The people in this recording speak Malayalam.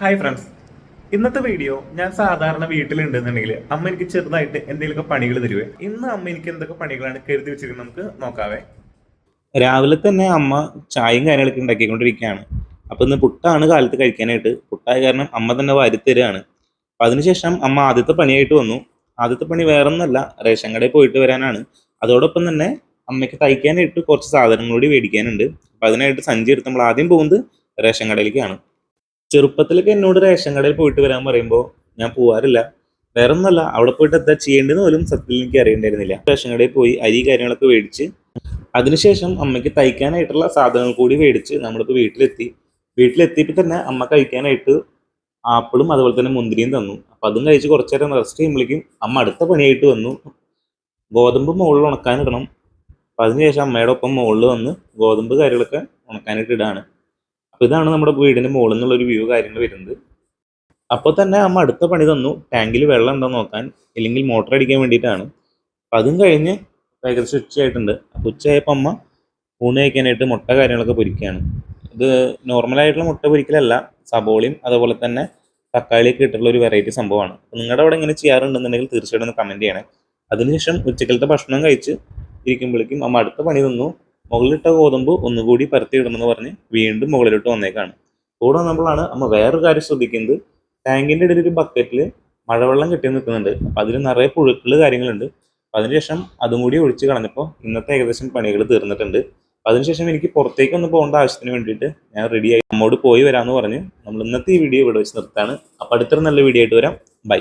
ഹായ് ഫ്രണ്ട്സ്, ഇന്നത്തെ വീഡിയോ ഞാൻ സാധാരണ വീട്ടിലുണ്ടെന്നുണ്ടെങ്കിൽ അമ്മ എനിക്ക് ചെറുതായിട്ട് എന്തെങ്കിലുമൊക്കെ പണികൾ തരുവേ. ഇന്ന് അമ്മ എനിക്ക് എന്തൊക്കെ പണികളാണ് കരുതി വെച്ചിരിക്കുന്നത് നമുക്ക് നോക്കാവേ. രാവിലെ തന്നെ അമ്മ ചായയും കാര്യങ്ങളൊക്കെ ഉണ്ടാക്കിക്കൊണ്ടിരിക്കുകയാണ്. അപ്പൊ ഇന്ന് പുട്ടാണ് കാലത്ത് കഴിക്കാനായിട്ട്. പുട്ടായ കാരണം അമ്മ തന്നെ വാരിത്തരാണ്. അപ്പൊ അതിനുശേഷം അമ്മ ആദ്യത്തെ പണിയായിട്ട് വന്നു. ആദ്യത്തെ പണി വേറൊന്നല്ല, റേഷൻ കടയിൽ പോയിട്ട് വരാനാണ്. അതോടൊപ്പം തന്നെ അമ്മയ്ക്ക് തയ്ക്കാനായിട്ട് കുറച്ച് സാധനങ്ങൾ കൂടി മേടിക്കാനുണ്ട്. അപ്പൊ അതിനായിട്ട് സഞ്ചി എടുത്ത് നമ്മൾ ആദ്യം പോകുന്നത് റേഷൻ കടയിലേക്കാണ്. ചെറുപ്പത്തിലൊക്കെ എന്നോട് റേഷൻ കടയിൽ പോയിട്ട് വരാൻ പറയുമ്പോൾ ഞാൻ പോവാറില്ല. വേറെ ഒന്നല്ല, അവിടെ പോയിട്ട് എന്താ ചെയ്യേണ്ടതെന്ന് പോലും സത്യത്തിൽ എനിക്ക് അറിയണ്ടായിരുന്നില്ല. റേഷൻ കടയിൽ പോയി അരി കാര്യങ്ങളൊക്കെ മേടിച്ച് അതിനുശേഷം അമ്മയ്ക്ക് തയ്ക്കാനായിട്ടുള്ള സാധനങ്ങൾ കൂടി മേടിച്ച് നമ്മളിപ്പോൾ വീട്ടിലെത്തി. വീട്ടിലെത്തിയപ്പോൾ തന്നെ അമ്മ കഴിക്കാനായിട്ട് ആപ്പിളും അതുപോലെ തന്നെ മുന്തിരിയും തന്നു. അപ്പം അതും കഴിച്ച് കുറച്ചു നേരം റെസ്റ്റ് ചെയ്യുമ്പോഴേക്കും അമ്മ അടുത്ത പണിയായിട്ട് വന്നു. ഗോതമ്പ് മുകളിൽ ഉണക്കാനിടണം. അപ്പം അതിനുശേഷം അമ്മയുടെ ഒപ്പം മുകളിൽ വന്ന് ഗോതമ്പ് കാര്യങ്ങളൊക്കെ ഉണക്കാനായിട്ട് ഇടാണ്. അപ്പോൾ ഇതാണ് നമ്മുടെ വീടിൻ്റെ മുകളിൽ നിന്നുള്ളൊരു വ്യൂ കാര്യങ്ങൾ വരുന്നത്. അപ്പോൾ തന്നെ അമ്മ അടുത്ത പണി തന്നു, ടാങ്കിൽ വെള്ളം ഉണ്ടോ നോക്കാൻ, ഇല്ലെങ്കിൽ മോട്ടർ അടിക്കാൻ വേണ്ടിയിട്ടാണ്. അപ്പം അതും കഴിഞ്ഞ് ഏകദേശം ഉച്ചയായിട്ടുണ്ട്. അപ്പോൾ ഉച്ചയായപ്പോൾ അമ്മ ഊണ് കഴിക്കാനായിട്ട് മുട്ട കാര്യങ്ങളൊക്കെ പൊരിക്കുകയാണ്. ഇത് നോർമലായിട്ടുള്ള മുട്ട പൊരിക്കലല്ല, സബോളയും അതുപോലെ തന്നെ തക്കാളിയൊക്കെ ഇട്ടുള്ള ഒരു വെറൈറ്റി സംഭവമാണ്. അപ്പോൾ നിങ്ങളുടെ അവിടെ ഇങ്ങനെ ചെയ്യാറുണ്ടെന്നുണ്ടെങ്കിൽ തീർച്ചയായിട്ടും ഒന്ന് കമൻറ്റ് ചെയ്യണേ. അതിനുശേഷം ഉച്ചക്കലത്തെ ഭക്ഷണം കഴിച്ച് ഇരിക്കുമ്പോഴേക്കും അമ്മ അടുത്ത പണി തന്നു. മുകളിലിട്ട ഗോതമ്പ് ഒന്നുകൂടി പരത്തി ഇടണമെന്ന് പറഞ്ഞ് വീണ്ടും മുകളിലോട്ട് വന്നേക്കാണ്. കൂടെ വന്നപ്പോഴാണ് അമ്മ വേറൊരു കാര്യം ശ്രദ്ധിക്കുന്നത്. ടാങ്കിൻ്റെ ഇടയിൽ ഒരു ബക്കറ്റിൽ മഴവെള്ളം കെട്ടി നിൽക്കുന്നുണ്ട്. അപ്പം അതിൽ നിറയെ പുഴുക്കൾ കാര്യങ്ങളുണ്ട്. അതിനുശേഷം അതും കൂടി ഒഴിച്ച് കളഞ്ഞപ്പോൾ ഇന്നത്തെ ഏകദേശം പണികൾ തീർന്നിട്ടുണ്ട്. അതിനുശേഷം എനിക്ക് പുറത്തേക്ക് ഒന്ന് പോകേണ്ട ആവശ്യത്തിന് വേണ്ടിയിട്ട് ഞാൻ റെഡിയായി അമ്മോട് പോയി വരാമെന്ന് പറഞ്ഞ് നമ്മൾ ഇന്നത്തെ ഈ വീഡിയോ ഇവിടെ വെച്ച് നിർത്താണ്. അപ്പോൾ അടുത്തൊരു നല്ല വീഡിയോ ആയിട്ട് വരാം. ബൈ.